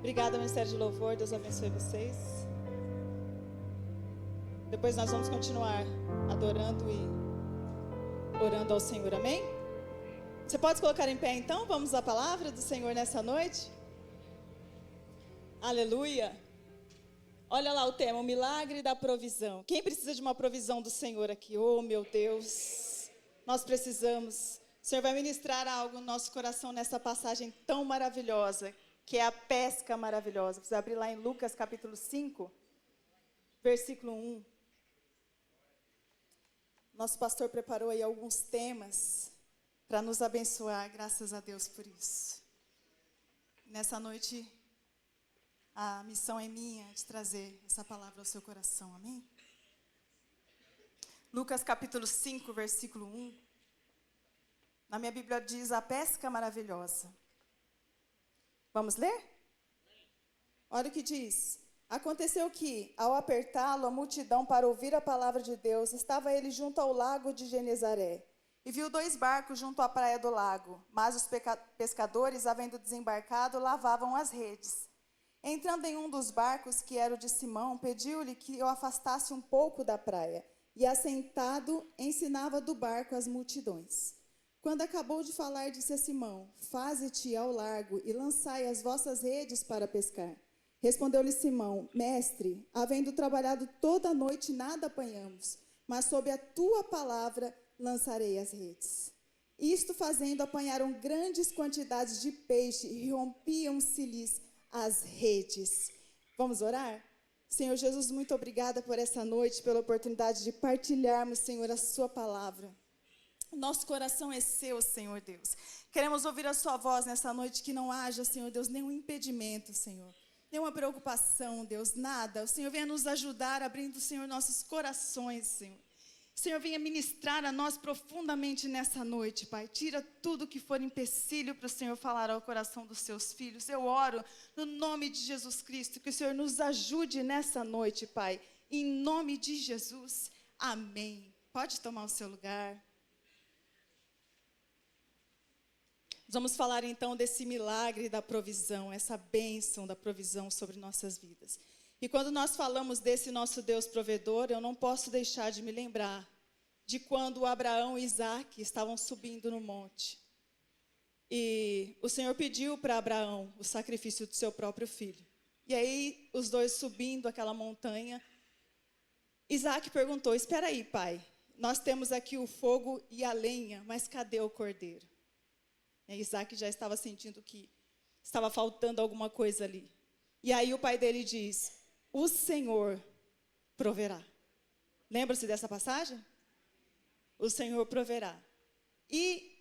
Obrigada, Ministério de Louvor. Deus abençoe vocês. Depois nós vamos continuar adorando e orando ao Senhor. Amém? Você pode se colocar em pé então? Vamos à palavra do Senhor nessa noite? Aleluia! Olha lá o tema, o milagre da provisão. Quem precisa de uma provisão do Senhor aqui? Oh, meu Deus! Nós precisamos. O Senhor vai ministrar algo no nosso coração nessa passagem tão maravilhosa, que é a pesca maravilhosa. Você abrir lá em Lucas capítulo 5, versículo 1. Nosso pastor preparou aí alguns temas para nos abençoar, graças a Deus por isso. Nessa noite, a missão é minha de trazer essa palavra ao seu coração, amém? Lucas capítulo 5, versículo 1. Na minha Bíblia diz a pesca maravilhosa. Vamos ler? Olha o que diz. Aconteceu que, ao apertá-lo, a multidão para ouvir a palavra de Deus, estava ele junto ao lago de Genezaré. E viu 2 barcos junto à praia do lago, mas os pescadores, havendo desembarcado, lavavam as redes. Entrando em um dos barcos, que era o de Simão, pediu-lhe que o afastasse um pouco da praia, e assentado, ensinava do barco as multidões. Quando acabou de falar, disse a Simão: Faze-te ao largo e lançai as vossas redes para pescar. Respondeu-lhe Simão: Mestre, havendo trabalhado toda a noite, nada apanhamos, mas sob a tua palavra lançarei as redes. Isto fazendo, apanharam grandes quantidades de peixe e rompiam-se-lhes as redes. Vamos orar? Senhor Jesus, muito obrigada por essa noite, pela oportunidade de partilharmos, Senhor, a sua palavra. Nosso coração é seu, Senhor Deus. Queremos ouvir a sua voz nessa noite, que não haja, Senhor Deus, nenhum impedimento, Senhor. Nenhuma preocupação, Deus, nada. O Senhor venha nos ajudar, abrindo, Senhor, nossos corações, Senhor. O Senhor venha ministrar a nós profundamente nessa noite, Pai. Tira tudo que for empecilho para o Senhor falar ao coração dos seus filhos. Eu oro no nome de Jesus Cristo, que o Senhor nos ajude nessa noite, Pai. Em nome de Jesus, amém. Pode tomar o seu lugar. Vamos falar então desse milagre da provisão, essa bênção da provisão sobre nossas vidas. E quando nós falamos desse nosso Deus provedor, eu não posso deixar de me lembrar de quando Abraão e Isaac estavam subindo no monte. E o Senhor pediu para Abraão o sacrifício do seu próprio filho. E aí, os dois subindo aquela montanha, Isaac perguntou: espera aí, pai, nós temos aqui o fogo e a lenha, mas cadê o cordeiro? E Isaac já estava sentindo que estava faltando alguma coisa ali. E aí o pai dele diz: o Senhor proverá. Lembra-se dessa passagem? O Senhor proverá. E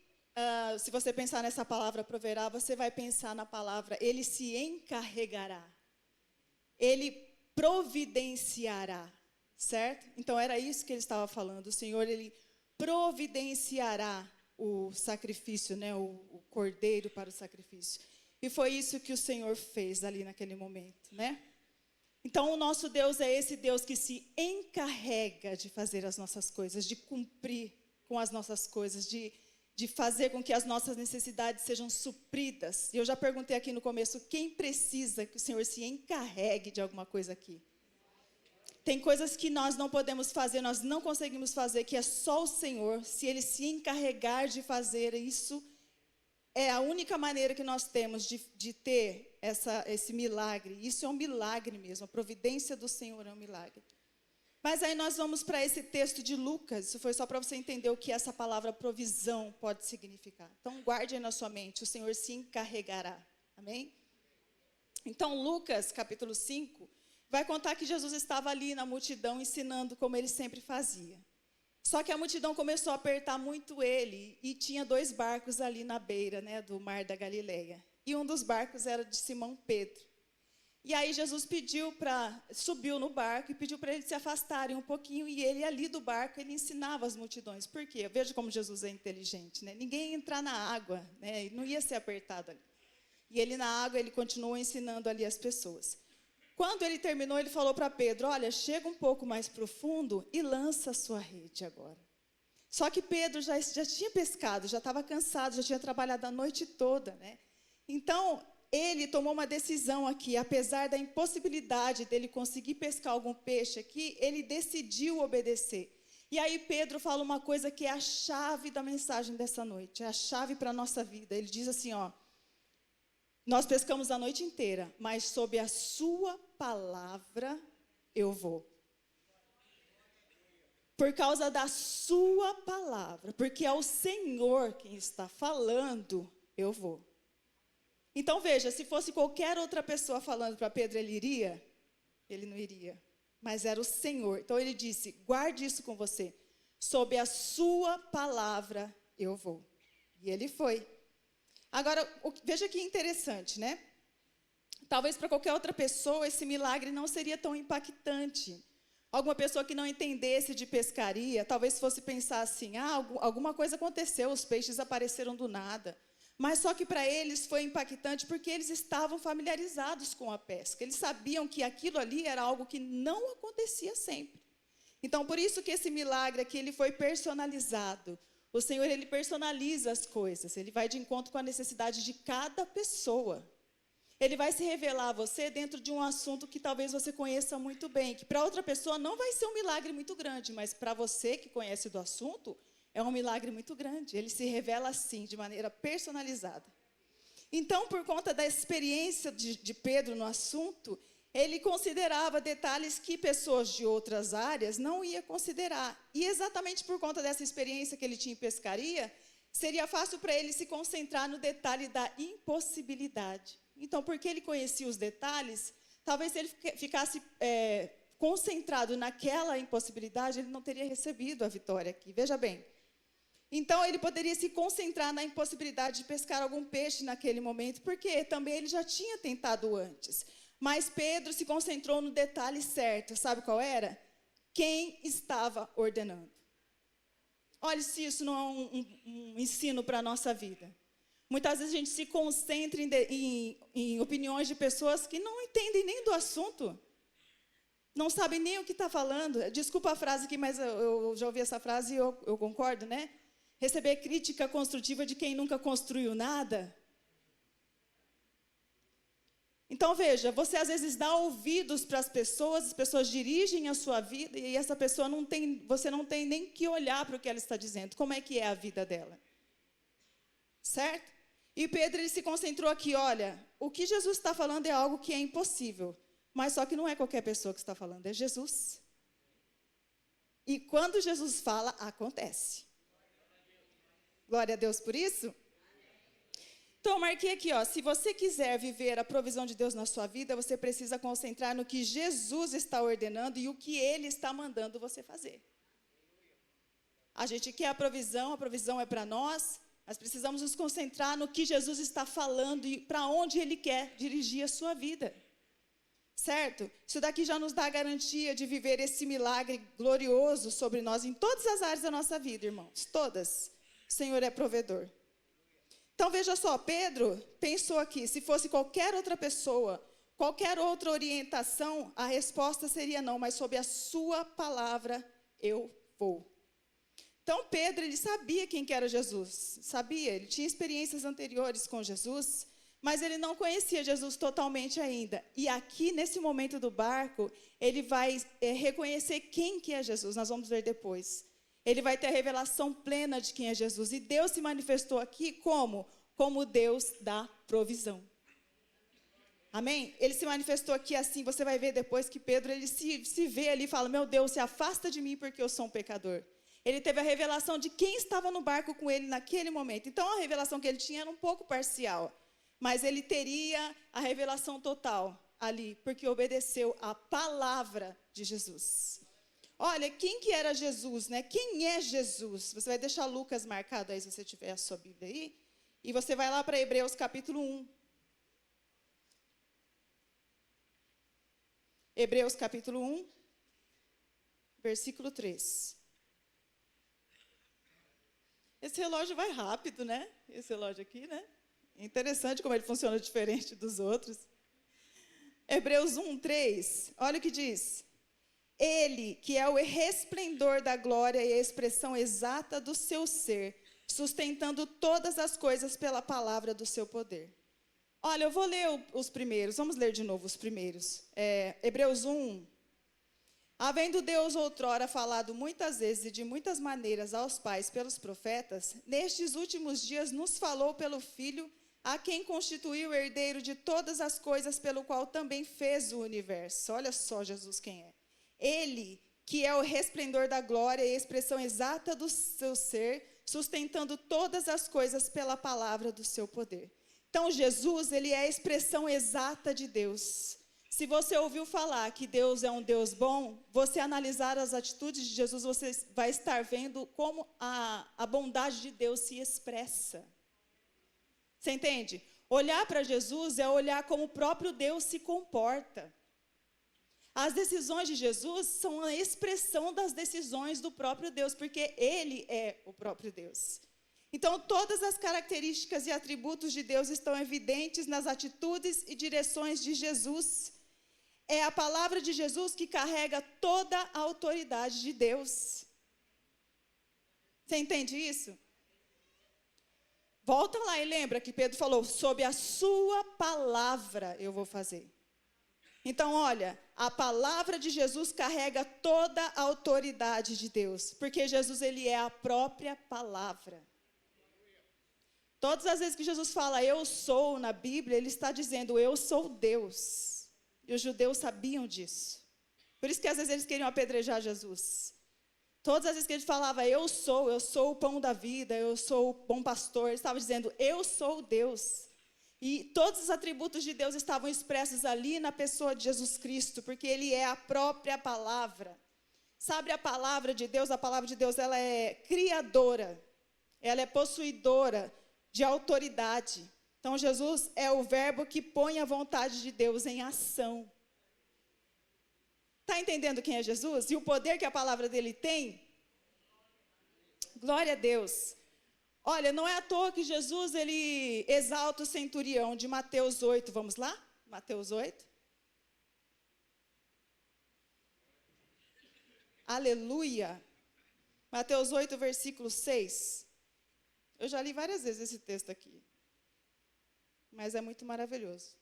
se você pensar nessa palavra proverá, você vai pensar na palavra ele se encarregará. Ele providenciará, certo? Então era isso que ele estava falando. O Senhor, ele providenciará o sacrifício, né, o cordeiro para o sacrifício. E foi isso que o Senhor fez ali naquele momento, né? Então o nosso Deus é esse Deus que se encarrega de fazer as nossas coisas, de cumprir com as nossas coisas, de fazer com que as nossas necessidades sejam supridas. E eu já perguntei aqui no começo, quem precisa que o Senhor se encarregue de alguma coisa aqui? Tem coisas que nós não podemos fazer, nós não conseguimos fazer, que é só o Senhor. Se Ele se encarregar de fazer isso, é a única maneira que nós temos de ter esse milagre. Isso é um milagre mesmo, a providência do Senhor é um milagre. Mas aí nós vamos para esse texto de Lucas. Isso foi só para você entender o que essa palavra provisão pode significar. Então guarde aí na sua mente, o Senhor se encarregará. Amém? Então Lucas capítulo 5... vai contar que Jesus estava ali na multidão ensinando como ele sempre fazia. Só que a multidão começou a apertar muito ele e tinha 2 barcos ali na beira, né, do mar da Galileia. E um dos barcos era de Simão Pedro. E aí Jesus subiu no barco e pediu para eles se afastarem um pouquinho, e ele ali do barco, ele ensinava as multidões. Por quê? Veja como Jesus é inteligente, né? Ninguém ia entrar na água, né? Não ia ser apertado ali. E ele na água, ele continuou ensinando ali as pessoas. Quando ele terminou, ele falou para Pedro: olha, chega um pouco mais profundo e lança a sua rede agora. Só que Pedro já tinha pescado, já estava cansado, já tinha trabalhado a noite toda, né? Então, ele tomou uma decisão aqui, apesar da impossibilidade dele conseguir pescar algum peixe aqui, ele decidiu obedecer. E aí Pedro fala uma coisa que é a chave da mensagem dessa noite, é a chave para a nossa vida. Ele diz assim, ó, nós pescamos a noite inteira, mas sob a sua palavra eu vou. Por causa da sua palavra, porque é o Senhor quem está falando, eu vou. Então veja, se fosse qualquer outra pessoa falando para Pedro, ele iria? Ele não iria, mas era o Senhor. Então ele disse, guarde isso com você, sob a sua palavra eu vou. E ele foi. Agora, veja que interessante, né? Talvez para qualquer outra pessoa esse milagre não seria tão impactante. Alguma pessoa que não entendesse de pescaria, talvez fosse pensar assim, alguma coisa aconteceu, os peixes apareceram do nada. Mas só que para eles foi impactante porque eles estavam familiarizados com a pesca. Eles sabiam que aquilo ali era algo que não acontecia sempre. Então, por isso que esse milagre aqui, ele foi personalizado. O Senhor, ele personaliza as coisas. Ele vai de encontro com a necessidade de cada pessoa. Ele vai se revelar a você dentro de um assunto que talvez você conheça muito bem, que para outra pessoa não vai ser um milagre muito grande, mas para você que conhece do assunto, é um milagre muito grande. Ele se revela assim, de maneira personalizada. Então, por conta da experiência de Pedro no assunto, ele considerava detalhes que pessoas de outras áreas não iam considerar. E exatamente por conta dessa experiência que ele tinha em pescaria, seria fácil para ele se concentrar no detalhe da impossibilidade. Então, porque ele conhecia os detalhes, talvez se ele ficasse concentrado naquela impossibilidade, ele não teria recebido a vitória aqui. Veja bem. Então, ele poderia se concentrar na impossibilidade de pescar algum peixe naquele momento, porque também ele já tinha tentado antes. Mas Pedro se concentrou no detalhe certo. Sabe qual era? Quem estava ordenando. Olha se isso não é um ensino para a nossa vida. Muitas vezes a gente se concentra em opiniões de pessoas que não entendem nem do assunto. Não sabem nem o que está falando. Desculpa a frase aqui, mas eu já ouvi essa frase e eu concordo, né? Receber crítica construtiva de quem nunca construiu nada. Então, veja, você às vezes dá ouvidos para as pessoas dirigem a sua vida e essa pessoa você não tem nem que olhar para o que ela está dizendo. Como é que é a vida dela? Certo? E Pedro, ele se concentrou aqui, olha, o que Jesus está falando é algo que é impossível, mas só que não é qualquer pessoa que está falando, é Jesus. E quando Jesus fala, acontece. Glória a Deus por isso. Então, eu marquei aqui, ó, se você quiser viver a provisão de Deus na sua vida, você precisa concentrar no que Jesus está ordenando e o que Ele está mandando você fazer. A gente quer a provisão é para nós, mas precisamos nos concentrar no que Jesus está falando e para onde Ele quer dirigir a sua vida. Certo? Isso daqui já nos dá a garantia de viver esse milagre glorioso sobre nós em todas as áreas da nossa vida, irmãos. Todas. O Senhor é provedor. Então, veja só, Pedro pensou aqui, se fosse qualquer outra pessoa, qualquer outra orientação, a resposta seria não, mas sob a sua palavra eu vou. Então, Pedro, ele sabia quem que era Jesus, sabia, ele tinha experiências anteriores com Jesus, mas ele não conhecia Jesus totalmente ainda. E aqui, nesse momento do barco, ele vai reconhecer quem que é Jesus, nós vamos ver depois. Ele vai ter a revelação plena de quem é Jesus. E Deus se manifestou aqui como? Como Deus da provisão. Amém? Ele se manifestou aqui assim, você vai ver depois que Pedro, ele se vê ali e fala, meu Deus, se afasta de mim porque eu sou um pecador. Ele teve a revelação de quem estava no barco com ele naquele momento. Então, a revelação que ele tinha era um pouco parcial. Mas ele teria a revelação total ali, porque obedeceu a palavra de Jesus. Olha, quem que era Jesus, né? Quem é Jesus? Você vai deixar Lucas marcado aí, se você tiver a sua Bíblia aí. E você vai lá para Hebreus capítulo 1. Hebreus capítulo 1, versículo 3. Esse relógio vai rápido, né? Esse relógio aqui, né? É interessante como ele funciona diferente dos outros. Hebreus 1, 3. Olha o que diz. Ele, que é o resplendor da glória e a expressão exata do seu ser, sustentando todas as coisas pela palavra do seu poder. Olha, eu vou ler os primeiros, vamos ler de novo os primeiros. Hebreus 1. Havendo Deus outrora falado muitas vezes e de muitas maneiras aos pais pelos profetas, nestes últimos dias nos falou pelo Filho, a quem constituiu o herdeiro de todas as coisas, pelo qual também fez o universo. Olha só Jesus quem é. Ele, que é o resplendor da glória e a expressão exata do seu ser, sustentando todas as coisas pela palavra do seu poder. Então, Jesus, ele é a expressão exata de Deus. Se você ouviu falar que Deus é um Deus bom, você analisar as atitudes de Jesus, você vai estar vendo como a bondade de Deus se expressa. Você entende? Olhar para Jesus é olhar como o próprio Deus se comporta. As decisões de Jesus são a expressão das decisões do próprio Deus, porque Ele é o próprio Deus. Então, todas as características e atributos de Deus estão evidentes nas atitudes e direções de Jesus. É a palavra de Jesus que carrega toda a autoridade de Deus. Você entende isso? Volta lá e lembra que Pedro falou, sob a sua palavra eu vou fazer. Então, olha, a palavra de Jesus carrega toda a autoridade de Deus, porque Jesus, ele é a própria palavra. Todas as vezes que Jesus fala, eu sou, na Bíblia, ele está dizendo, eu sou Deus. E os judeus sabiam disso. Por isso que às vezes eles queriam apedrejar Jesus. Todas as vezes que ele falava, eu sou o pão da vida, eu sou o bom pastor, ele estava dizendo, eu sou Deus. E todos os atributos de Deus estavam expressos ali na pessoa de Jesus Cristo, porque ele é a própria palavra. Sabe a palavra de Deus? A palavra de Deus, ela é criadora, ela é possuidora de autoridade. Então, Jesus é o verbo que põe a vontade de Deus em ação. Está entendendo quem é Jesus? E o poder que a palavra dele tem? Glória a Deus. Olha, não é à toa que Jesus, ele exalta o centurião de Mateus 8. Vamos lá? Mateus 8. Aleluia. Mateus 8, versículo 6. Eu já li várias vezes esse texto aqui. Mas é muito maravilhoso.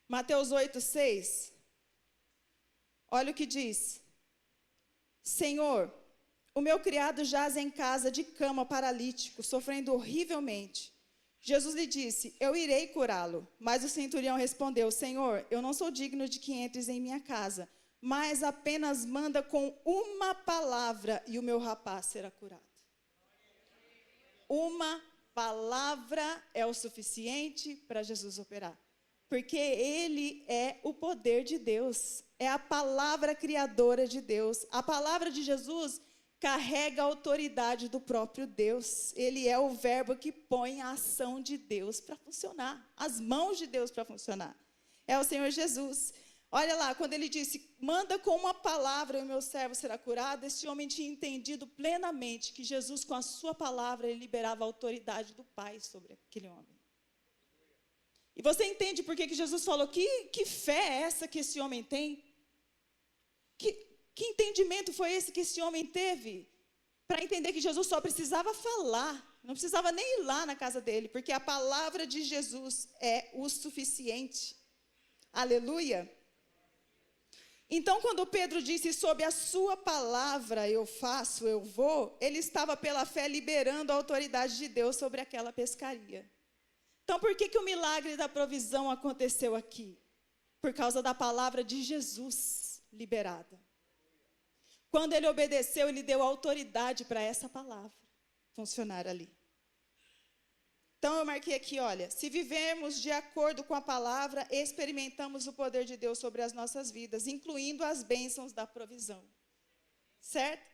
Mateus 8, 6. Olha o que diz. Senhor, o meu criado jaz em casa de cama paralítico, sofrendo horrivelmente. Jesus lhe disse, eu irei curá-lo. Mas o centurião respondeu, Senhor, eu não sou digno de que entres em minha casa, mas apenas manda com uma palavra e o meu rapaz será curado. Uma palavra é o suficiente para Jesus operar. Porque ele é o poder de Deus. É a palavra criadora de Deus. A palavra de Jesus carrega a autoridade do próprio Deus. Ele é o verbo que põe a ação de Deus para funcionar. As mãos de Deus para funcionar. É o Senhor Jesus. Olha lá, quando ele disse, manda com uma palavra e o meu servo será curado, esse homem tinha entendido plenamente que Jesus, com a sua palavra, ele liberava a autoridade do Pai sobre aquele homem. E você entende por que Jesus falou, que fé é essa que esse homem tem? Que entendimento foi esse que esse homem teve? Para entender que Jesus só precisava falar, não precisava nem ir lá na casa dele, porque a palavra de Jesus é o suficiente. Aleluia! Então, quando Pedro disse, sob a sua palavra eu faço, eu vou, ele estava pela fé liberando a autoridade de Deus sobre aquela pescaria. Então, por que o milagre da provisão aconteceu aqui? Por causa da palavra de Jesus liberada. Quando ele obedeceu, ele deu autoridade para essa palavra funcionar ali. Então, eu marquei aqui, olha, se vivemos de acordo com a palavra, experimentamos o poder de Deus sobre as nossas vidas, incluindo as bênçãos da provisão. Certo?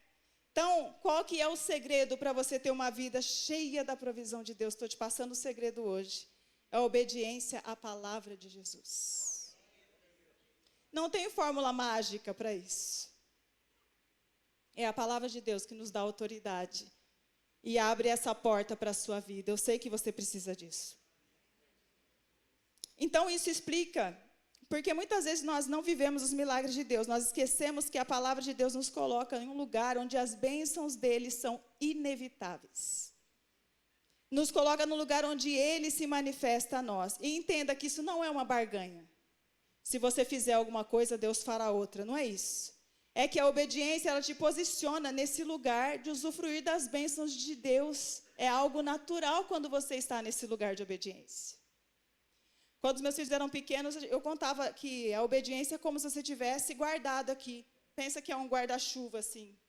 Então, qual que é o segredo para você ter uma vida cheia da provisão de Deus? Estou te passando o segredo hoje. É a obediência à palavra de Jesus. Não tem fórmula mágica para isso. É a palavra de Deus que nos dá autoridade e abre essa porta para a sua vida. Eu sei que você precisa disso. Então, isso explica, porque muitas vezes nós não vivemos os milagres de Deus. Nós esquecemos que a palavra de Deus nos coloca em um lugar onde as bênçãos dele são inevitáveis. nos coloca no lugar onde Ele se manifesta a nós. E entenda que isso não é uma barganha. Se você fizer alguma coisa, Deus fará outra. Não é isso. É que a obediência, ela te posiciona nesse lugar de usufruir das bênçãos de Deus. É algo natural quando você está nesse lugar de obediência. Quando os meus filhos eram pequenos, eu contava que a obediência é como se você tivesse guardado aqui. Pensa que é um guarda-chuva assim.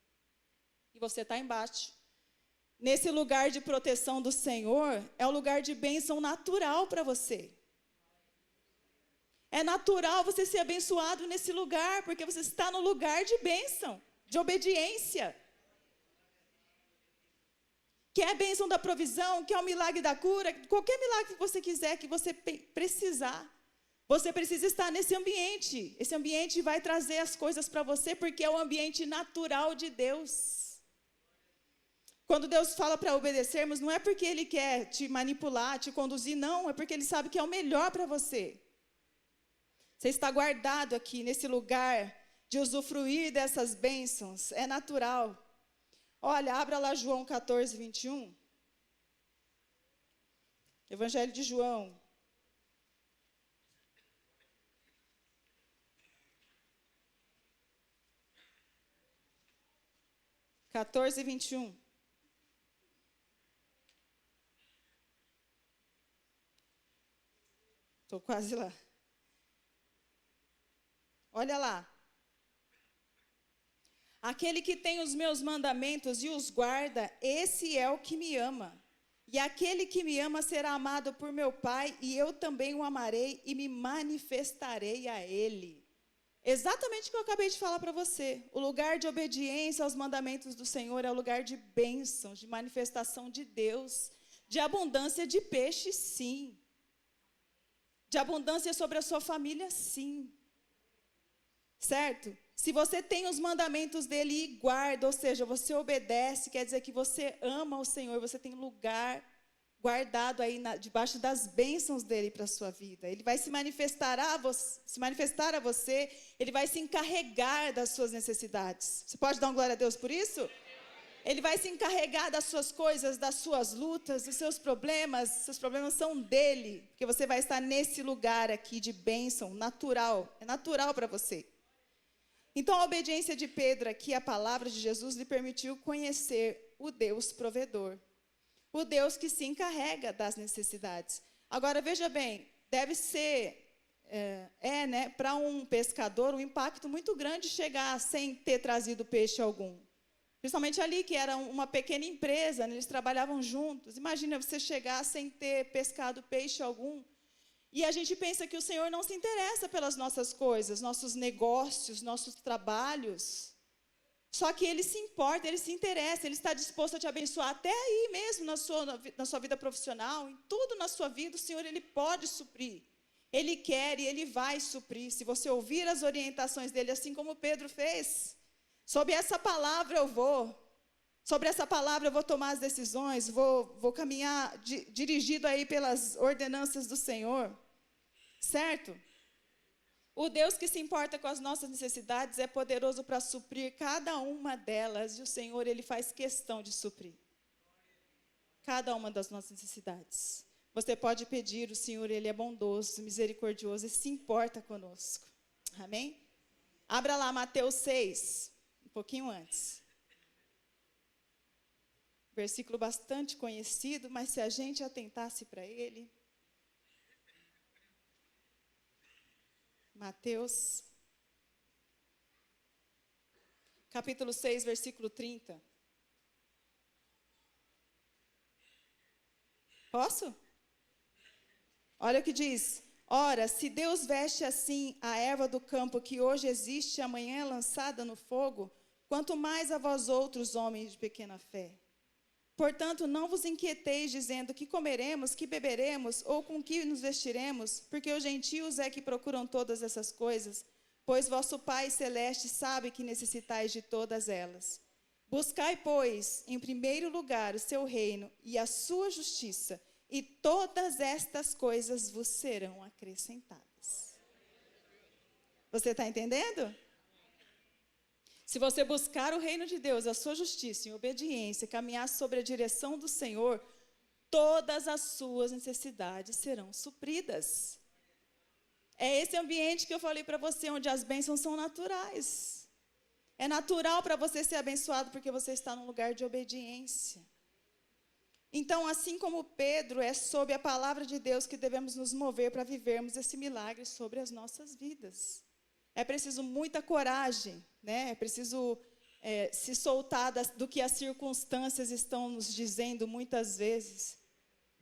E você está embaixo. Nesse lugar de proteção do Senhor, é um lugar de bênção natural para você. É natural você ser abençoado nesse lugar, porque você está no lugar de bênção, de obediência. Que é a bênção da provisão, que é o milagre da cura, qualquer milagre que você quiser, que você precisar. Você precisa estar nesse ambiente. Esse ambiente vai trazer as coisas para você, porque é o ambiente natural de Deus. Quando Deus fala para obedecermos, não é porque Ele quer te manipular, te conduzir, não. É porque Ele sabe que é o melhor para você. Você está guardado aqui, nesse lugar de usufruir dessas bênçãos. É natural. Olha, abra lá João 14, 21. Evangelho de João. Catorze e 21. Estou quase lá. Olha lá. Aquele que tem os meus mandamentos e os guarda, esse é o que me ama. E aquele que me ama será amado por meu Pai, e eu também o amarei e me manifestarei a ele. Exatamente o que eu acabei de falar para você. O lugar de obediência aos mandamentos do Senhor é o lugar de bênção, de manifestação de Deus, de abundância de peixe, sim. De abundância sobre a sua família, sim. Certo? Se você tem os mandamentos dele e guarda, ou seja, você obedece, quer dizer que você ama o Senhor, você tem lugar guardado aí debaixo das bênçãos dele para a sua vida. Ele vai se manifestar a você, ele vai se encarregar das suas necessidades. Você pode dar uma glória a Deus por isso? Ele vai se encarregar das suas coisas, das suas lutas, dos seus problemas são dele, porque você vai estar nesse lugar aqui de bênção natural, é natural para você. Então, a obediência de Pedro aqui, a palavra de Jesus, lhe permitiu conhecer o Deus provedor. O Deus que se encarrega das necessidades. Agora, veja bem, deve ser, né, para um pescador, um impacto muito grande chegar sem ter trazido peixe algum. Principalmente ali, que era uma pequena empresa, né, eles trabalhavam juntos. Imagina você chegar sem ter pescado peixe algum. E a gente pensa que o Senhor não se interessa pelas nossas coisas, nossos negócios, nossos trabalhos. Só que Ele se importa, Ele se interessa, Ele está disposto a te abençoar até aí mesmo na sua vida profissional, em tudo na sua vida, o Senhor Ele pode suprir. Ele quer e Ele vai suprir, se você ouvir as orientações dEle, assim como Pedro fez. Sob essa palavra eu vou. Sobre essa palavra eu vou tomar as decisões, vou caminhar dirigido aí pelas ordenanças do Senhor. Certo? O Deus que se importa com as nossas necessidades é poderoso para suprir cada uma delas. E o Senhor, Ele faz questão de suprir cada uma das nossas necessidades. Você pode pedir, o Senhor, Ele é bondoso, misericordioso e se importa conosco. Amém? Abra lá Mateus 6, um pouquinho antes. Versículo bastante conhecido, mas se a gente atentasse para ele. Mateus, capítulo 6, versículo 30. Posso? Olha o que diz. Ora, se Deus veste assim a erva do campo que hoje existe e amanhã é lançada no fogo, quanto mais a vós outros, homens de pequena fé. Portanto, não vos inquieteis dizendo que comeremos, que beberemos ou com que nos vestiremos, porque os gentios é que procuram todas essas coisas, pois vosso Pai Celeste sabe que necessitais de todas elas. Buscai, pois, em primeiro lugar o seu reino e a sua justiça, e todas estas coisas vos serão acrescentadas. Você está entendendo? Se você buscar o reino de Deus, a sua justiça em obediência, caminhar sobre a direção do Senhor, todas as suas necessidades serão supridas. É esse ambiente que eu falei para você, onde as bênçãos são naturais. É natural para você ser abençoado porque você está num lugar de obediência. Então, assim como Pedro, é sob a palavra de Deus que devemos nos mover para vivermos esse milagre sobre as nossas vidas. É preciso muita coragem, né? É preciso se soltar do que as circunstâncias estão nos dizendo muitas vezes.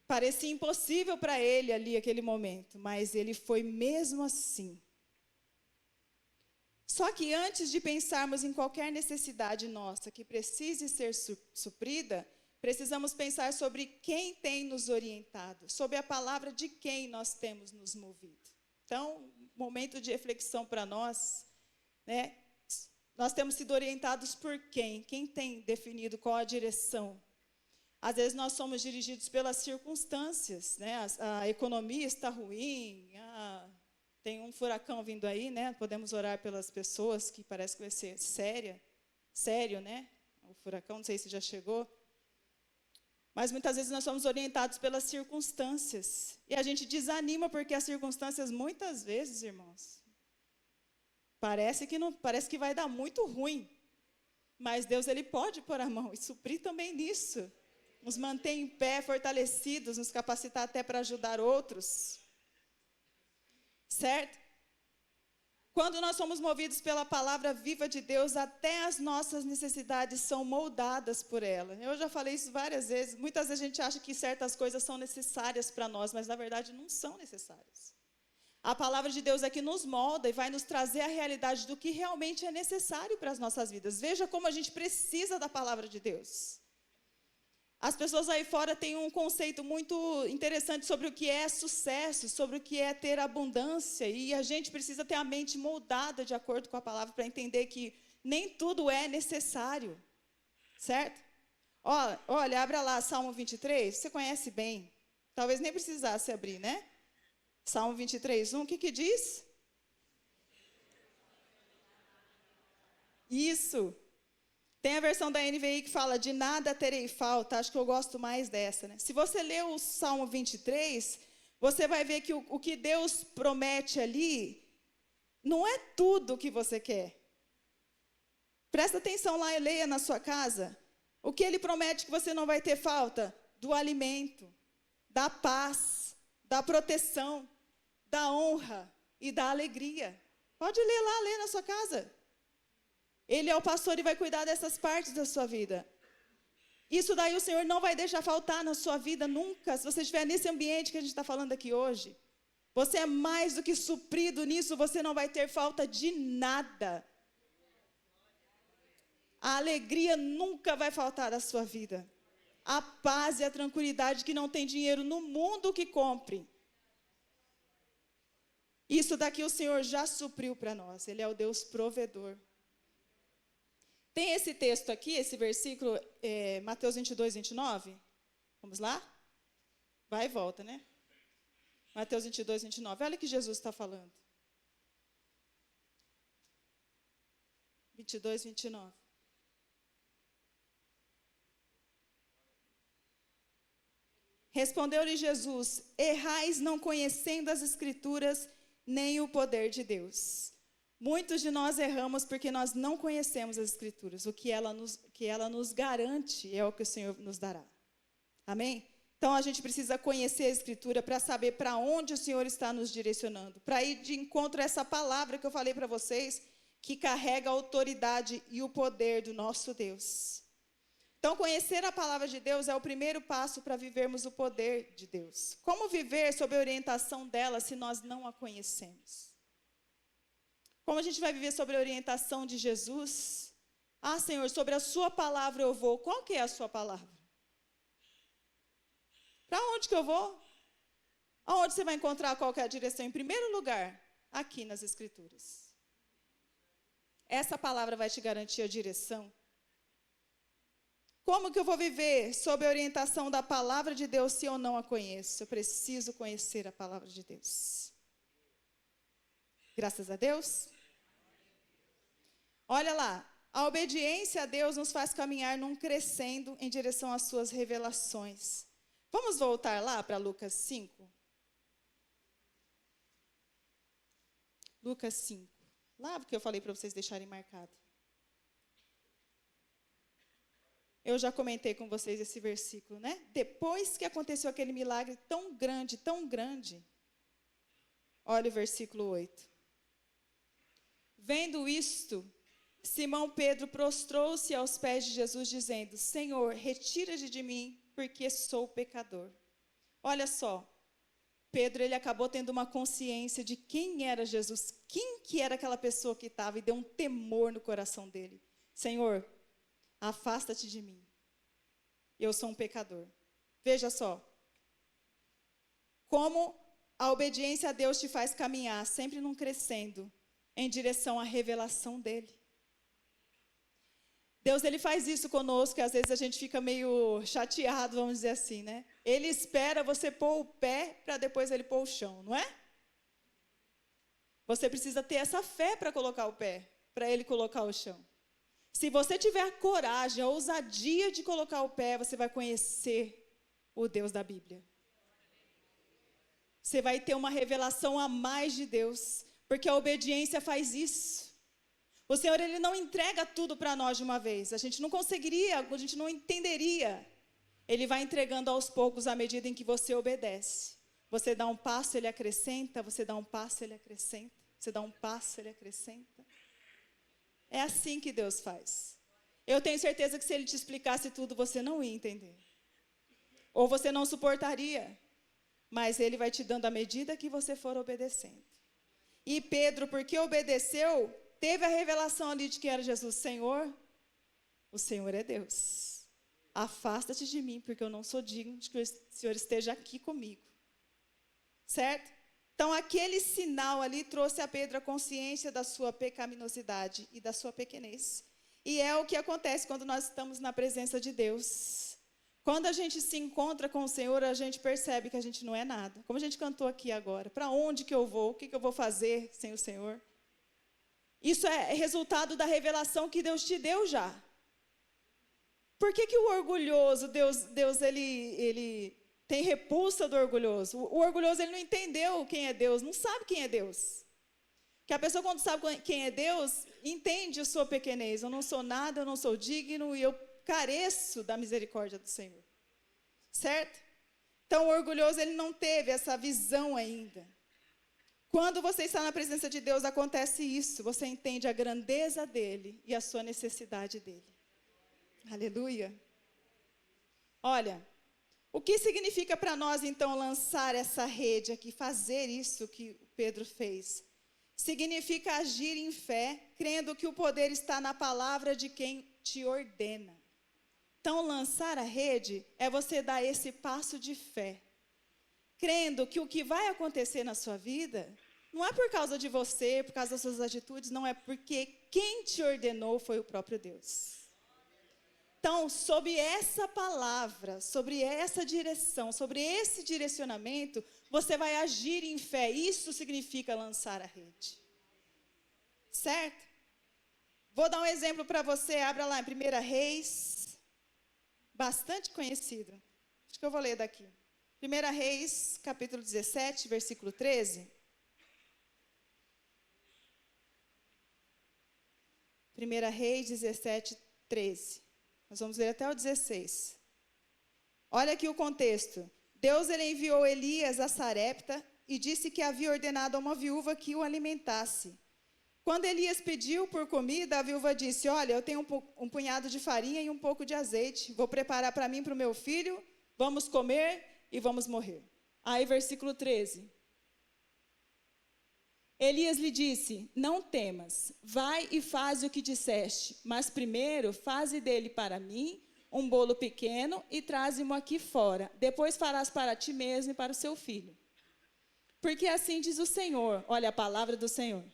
Parecia impossível para ele ali, aquele momento, mas ele foi mesmo assim. Só que antes de pensarmos em qualquer necessidade nossa que precise ser suprida, precisamos pensar sobre quem tem nos orientado, sobre a palavra de quem nós temos nos movido. Então, momento de reflexão para nós, né? Nós temos sido orientados por quem? Quem tem definido qual a direção? Às vezes nós somos dirigidos pelas circunstâncias, né? A economia está ruim, tem um furacão vindo aí, né? Podemos orar pelas pessoas, que parece que vai ser sério, né? O furacão, não sei se já chegou. Mas muitas vezes nós somos orientados pelas circunstâncias. E a gente desanima porque as circunstâncias, muitas vezes, irmãos, parece que vai dar muito ruim. Mas Deus, Ele pode pôr a mão e suprir também nisso. Nos manter em pé, fortalecidos, nos capacitar até para ajudar outros. Certo? Quando nós somos movidos pela palavra viva de Deus, até as nossas necessidades são moldadas por ela. Eu já falei isso várias vezes. Muitas vezes a gente acha que certas coisas são necessárias para nós, mas na verdade não são necessárias. A palavra de Deus é que nos molda e vai nos trazer a realidade do que realmente é necessário para as nossas vidas. Veja como a gente precisa da palavra de Deus. As pessoas aí fora têm um conceito muito interessante sobre o que é sucesso, sobre o que é ter abundância, e a gente precisa ter a mente moldada de acordo com a palavra para entender que nem tudo é necessário, certo? Olha, abra lá Salmo 23, você conhece bem, talvez nem precisasse abrir, né? Salmo 23, 1, o que diz? Isso. Tem a versão da NVI que fala, de nada terei falta, acho que eu gosto mais dessa, né? Se você ler o Salmo 23, você vai ver que o que Deus promete ali, não é tudo o que você quer. Presta atenção lá e leia na sua casa. O que Ele promete que você não vai ter falta? Do alimento, da paz, da proteção, da honra e da alegria. Pode ler lá, ler na sua casa. Ele é o pastor e vai cuidar dessas partes da sua vida. Isso daí o Senhor não vai deixar faltar na sua vida nunca. Se você estiver nesse ambiente que a gente está falando aqui hoje, você é mais do que suprido nisso, você não vai ter falta de nada. A alegria nunca vai faltar da sua vida. A paz e a tranquilidade que não tem dinheiro no mundo que compre. Isso daqui o Senhor já supriu para nós. Ele é o Deus provedor. Tem esse texto aqui, esse versículo, Mateus 22, 29. Vamos lá? Vai e volta, né? Mateus 22, 29. Olha o que Jesus está falando. 22, 29. Respondeu-lhe Jesus, errais não conhecendo as Escrituras, nem o poder de Deus. Muitos de nós erramos porque nós não conhecemos as Escrituras. O que ela nos garante é o que o Senhor nos dará. Amém? Então, a gente precisa conhecer a Escritura para saber para onde o Senhor está nos direcionando. Para ir de encontro a essa palavra que eu falei para vocês, que carrega a autoridade e o poder do nosso Deus. Então, conhecer a palavra de Deus é o primeiro passo para vivermos o poder de Deus. Como viver sob a orientação dela se nós não a conhecemos? Como a gente vai viver sobre a orientação de Jesus? Ah, Senhor, sobre a sua palavra eu vou. Qual que é a sua palavra? Para onde que eu vou? Aonde você vai encontrar qual que é a direção? Em primeiro lugar, aqui nas Escrituras. Essa palavra vai te garantir a direção. Como que eu vou viver sob a orientação da palavra de Deus se eu não a conheço? Eu preciso conhecer a palavra de Deus. Graças a Deus. Olha lá, a obediência a Deus nos faz caminhar num crescendo em direção às suas revelações. Vamos voltar lá para Lucas 5? Lucas 5. Lá porque eu falei para vocês deixarem marcado. Eu já comentei com vocês esse versículo, né? Depois que aconteceu aquele milagre tão grande, olha o versículo 8. Vendo isto, Simão Pedro prostrou-se aos pés de Jesus, dizendo: Senhor, retira-te de mim, porque sou pecador. Olha só, Pedro, ele acabou tendo uma consciência de quem era Jesus, quem que era aquela pessoa que estava, e deu um temor no coração dele. Senhor, afasta-te de mim, eu sou um pecador. Veja só, como a obediência a Deus te faz caminhar, sempre num crescendo, em direção à revelação dele. Deus, ele faz isso conosco, e às vezes a gente fica meio chateado, vamos dizer assim, né? Ele espera você pôr o pé, para depois ele pôr o chão, não é? Você precisa ter essa fé para colocar o pé, para ele colocar o chão. Se você tiver a coragem, a ousadia de colocar o pé, você vai conhecer o Deus da Bíblia. Você vai ter uma revelação a mais de Deus, porque a obediência faz isso. O Senhor, ele não entrega tudo para nós de uma vez. A gente não conseguiria, a gente não entenderia. Ele vai entregando aos poucos à medida em que você obedece. Você dá um passo, ele acrescenta. Você dá um passo, ele acrescenta. Você dá um passo, ele acrescenta. É assim que Deus faz. Eu tenho certeza que se ele te explicasse tudo, você não ia entender. Ou você não suportaria. Mas ele vai te dando à medida que você for obedecendo. E Pedro, porque obedeceu, teve a revelação ali de que era Jesus. Senhor, o Senhor é Deus. Afasta-te de mim, porque eu não sou digno de que o Senhor esteja aqui comigo. Certo? Então, aquele sinal ali trouxe a Pedro a consciência da sua pecaminosidade e da sua pequenez. E é o que acontece quando nós estamos na presença de Deus. Quando a gente se encontra com o Senhor, a gente percebe que a gente não é nada. Como a gente cantou aqui agora. Para onde que eu vou? O que eu vou fazer sem o Senhor? Isso é resultado da revelação que Deus te deu já. Por que o orgulhoso, Deus ele tem repulsa do orgulhoso? O orgulhoso, ele não entendeu quem é Deus, não sabe quem é Deus. Porque a pessoa, quando sabe quem é Deus, entende a sua pequenez. Eu não sou nada, eu não sou digno e eu careço da misericórdia do Senhor. Certo? Então, o orgulhoso, ele não teve essa visão ainda. Quando você está na presença de Deus, acontece isso. Você entende a grandeza dele e a sua necessidade dele. Aleluia. Olha, o que significa para nós, então, lançar essa rede aqui, fazer isso que Pedro fez? Significa agir em fé, crendo que o poder está na palavra de quem te ordena. Então, lançar a rede é você dar esse passo de fé, crendo que o que vai acontecer na sua vida não é por causa de você, por causa das suas atitudes, não é porque quem te ordenou foi o próprio Deus. Então, sobre essa palavra, sobre essa direção, sobre esse direcionamento, você vai agir em fé. Isso significa lançar a rede. Certo? Vou dar um exemplo para você. Abra lá em 1 Reis, bastante conhecido. Acho que eu vou ler daqui. 1 Reis, capítulo 17, versículo 13. 1 Reis 17, 13. Nós vamos ler até o 16. Olha aqui o contexto. Deus, ele enviou Elias a Sarepta e disse que havia ordenado a uma viúva que o alimentasse. Quando Elias pediu por comida, a viúva disse: olha, eu tenho um punhado de farinha e um pouco de azeite. Vou preparar para mim e para o meu filho. Vamos comer e vamos morrer. Aí, versículo 13. Elias lhe disse: não temas, vai e faz o que disseste, mas primeiro faze dele para mim um bolo pequeno e traze-mo aqui fora. Depois farás para ti mesmo e para o seu filho. Porque assim diz o Senhor, olha a palavra do Senhor.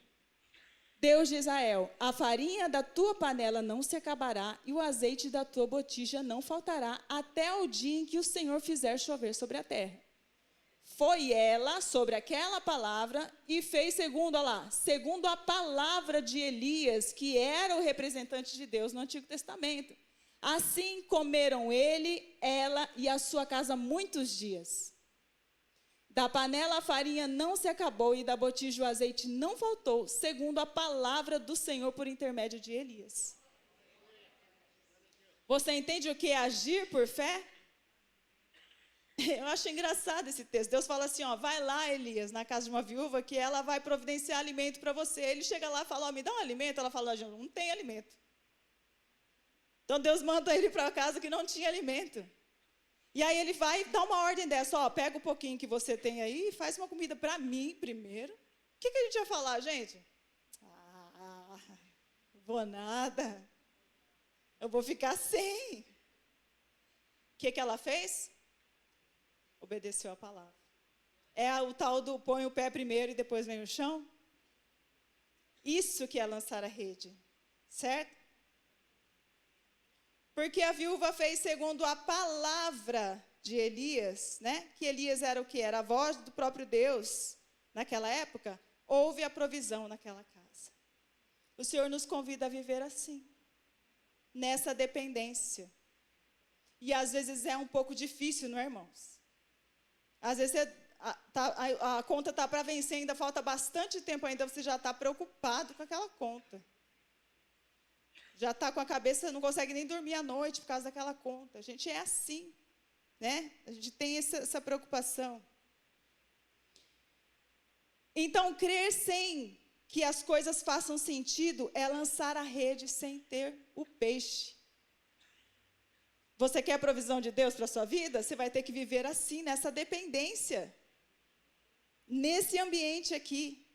Deus de Israel: a farinha da tua panela não se acabará e o azeite da tua botija não faltará até o dia em que o Senhor fizer chover sobre a terra. Foi ela sobre aquela palavra e fez segundo a palavra de Elias, que era o representante de Deus no Antigo Testamento. Assim comeram ele, ela e a sua casa muitos dias. Da panela a farinha não se acabou e da botija o azeite não faltou, segundo a palavra do Senhor por intermédio de Elias. Você entende o que é agir por fé? Eu acho engraçado esse texto. Deus fala assim, ó, vai lá, Elias, na casa de uma viúva, que ela vai providenciar alimento para você. Ele chega lá e fala, ó, me dá um alimento. Ela fala, não tem alimento. Então Deus manda ele para casa que não tinha alimento. E aí ele vai e dá uma ordem dessa, ó, pega um pouquinho que você tem aí e faz uma comida para mim primeiro. O que a gente ia falar, gente? Vou nada. Eu vou ficar sem. O que ela fez? Obedeceu a palavra. É o tal do põe o pé primeiro e depois vem o chão? Isso que é lançar a rede, certo? Porque a viúva fez segundo a palavra de Elias, né? Que Elias era o quê? Era a voz do próprio Deus naquela época. Houve a provisão naquela casa. O Senhor nos convida a viver assim, nessa dependência. E às vezes é um pouco difícil, não é, irmãos? Às vezes a conta está para vencer, ainda falta bastante tempo ainda, você já está preocupado com aquela conta. Já está com a cabeça, não consegue nem dormir à noite por causa daquela conta. A gente é assim, né? A gente tem essa preocupação. Então, crer sem que as coisas façam sentido é lançar a rede sem ter o peixe. Você quer a provisão de Deus para a sua vida? Você vai ter que viver assim, nessa dependência. Nesse ambiente aqui.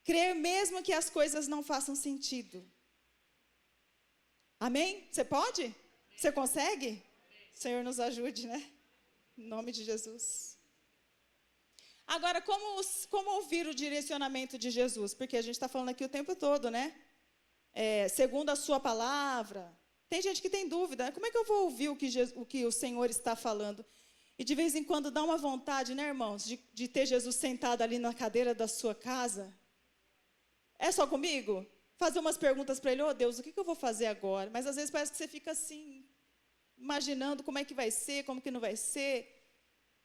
Crer mesmo que as coisas não façam sentido. Amém? Você pode? Você consegue? O Senhor nos ajude, né? Em nome de Jesus. Agora, como ouvir o direcionamento de Jesus? Porque a gente está falando aqui o tempo todo, né? Segundo a sua palavra. Tem gente que tem dúvida, né? Como é que eu vou ouvir o que o Senhor está falando? E de vez em quando dá uma vontade, né, irmãos, de ter Jesus sentado ali na cadeira da sua casa. É só comigo? Fazer umas perguntas para ele, oh Deus, o que eu vou fazer agora? Mas às vezes parece que você fica assim, imaginando como é que vai ser, como que não vai ser.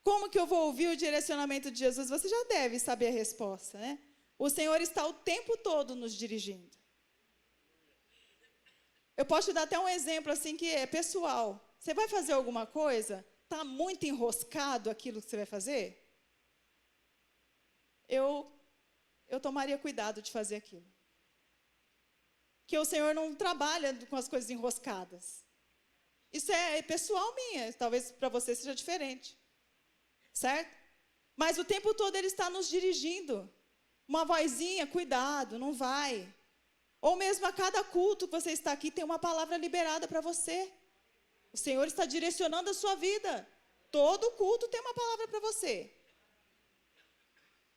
Como que eu vou ouvir o direcionamento de Jesus? Você já deve saber a resposta, né? O Senhor está o tempo todo nos dirigindo. Eu posso te dar até um exemplo assim que é pessoal. Você vai fazer alguma coisa, está muito enroscado aquilo que você vai fazer? Eu tomaria cuidado de fazer aquilo. Que o Senhor não trabalha com as coisas enroscadas. Isso é pessoal minha, talvez para você seja diferente. Certo? Mas o tempo todo Ele está nos dirigindo. Uma vozinha, cuidado, não vai. Ou mesmo a cada culto que você está aqui, tem uma palavra liberada para você. O Senhor está direcionando a sua vida. Todo culto tem uma palavra para você.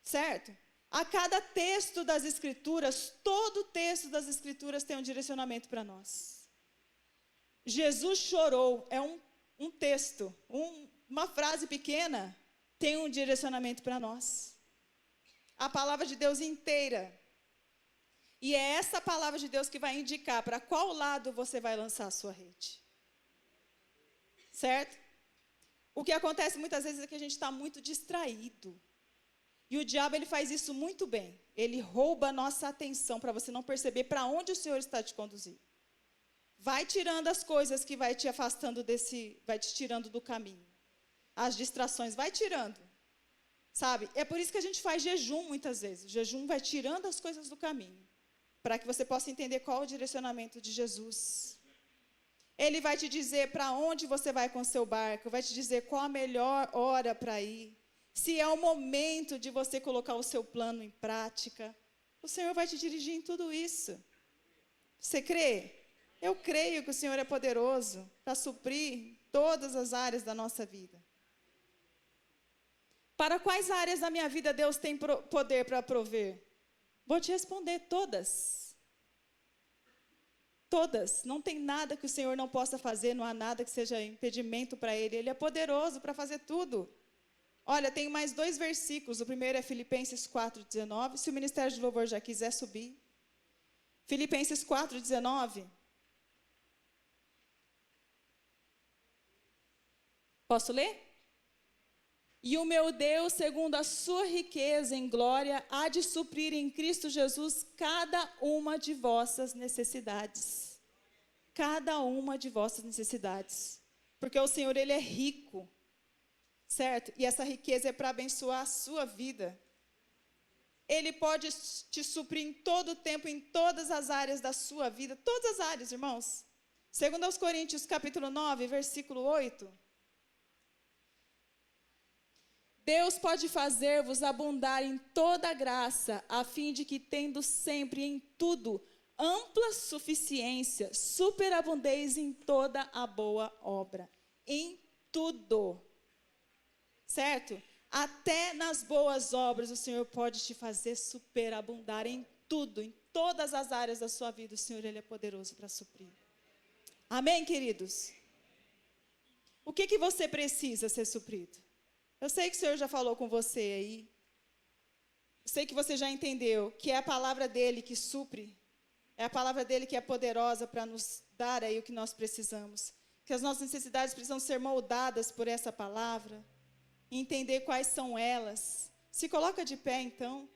Certo? A cada texto das Escrituras, todo texto das Escrituras tem um direcionamento para nós. Jesus chorou, é um texto, uma frase pequena, tem um direcionamento para nós. A palavra de Deus inteira. E é essa palavra de Deus que vai indicar para qual lado você vai lançar a sua rede. Certo? O que acontece muitas vezes é que a gente está muito distraído. E o diabo, ele faz isso muito bem. Ele rouba a nossa atenção para você não perceber para onde o Senhor está te conduzindo. Vai tirando as coisas que vai te afastando vai te tirando do caminho. As distrações, vai tirando. Sabe? É por isso que a gente faz jejum muitas vezes. O jejum vai tirando as coisas do caminho. Para que você possa entender qual é o direcionamento de Jesus. Ele vai te dizer para onde você vai com o seu barco. Vai te dizer qual a melhor hora para ir. Se é o momento de você colocar o seu plano em prática. O Senhor vai te dirigir em tudo isso. Você crê? Eu creio que o Senhor é poderoso para suprir todas as áreas da nossa vida. Para quais áreas da minha vida Deus tem poder para prover? Vou te responder, todas. Todas. Não tem nada que o Senhor não possa fazer, não há nada que seja impedimento para Ele. Ele é poderoso para fazer tudo. Olha, tem mais 2 versículos. O primeiro é Filipenses 4:19. Se o Ministério de Louvor já quiser subir. Filipenses 4:19. Posso ler? E o meu Deus, segundo a sua riqueza em glória, há de suprir em Cristo Jesus cada uma de vossas necessidades. Cada uma de vossas necessidades. Porque o Senhor, Ele é rico, certo? E essa riqueza é para abençoar a sua vida. Ele pode te suprir em todo o tempo, em todas as áreas da sua vida. Todas as áreas, irmãos. Segundo aos Coríntios, capítulo 9, versículo 8. Deus pode fazer-vos abundar em toda graça, a fim de que, tendo sempre em tudo ampla suficiência, superabundeis em toda a boa obra. Em tudo. Certo? Até nas boas obras o Senhor pode te fazer superabundar em tudo, em todas as áreas da sua vida. O Senhor, Ele é poderoso para suprir. Amém, queridos? O que você precisa ser suprido? Eu sei que o Senhor já falou com você aí. Eu sei que você já entendeu que é a palavra dEle que supre. É a palavra dEle que é poderosa para nos dar aí o que nós precisamos. Que as nossas necessidades precisam ser moldadas por essa palavra. E entender quais são elas. Se coloca de pé, então.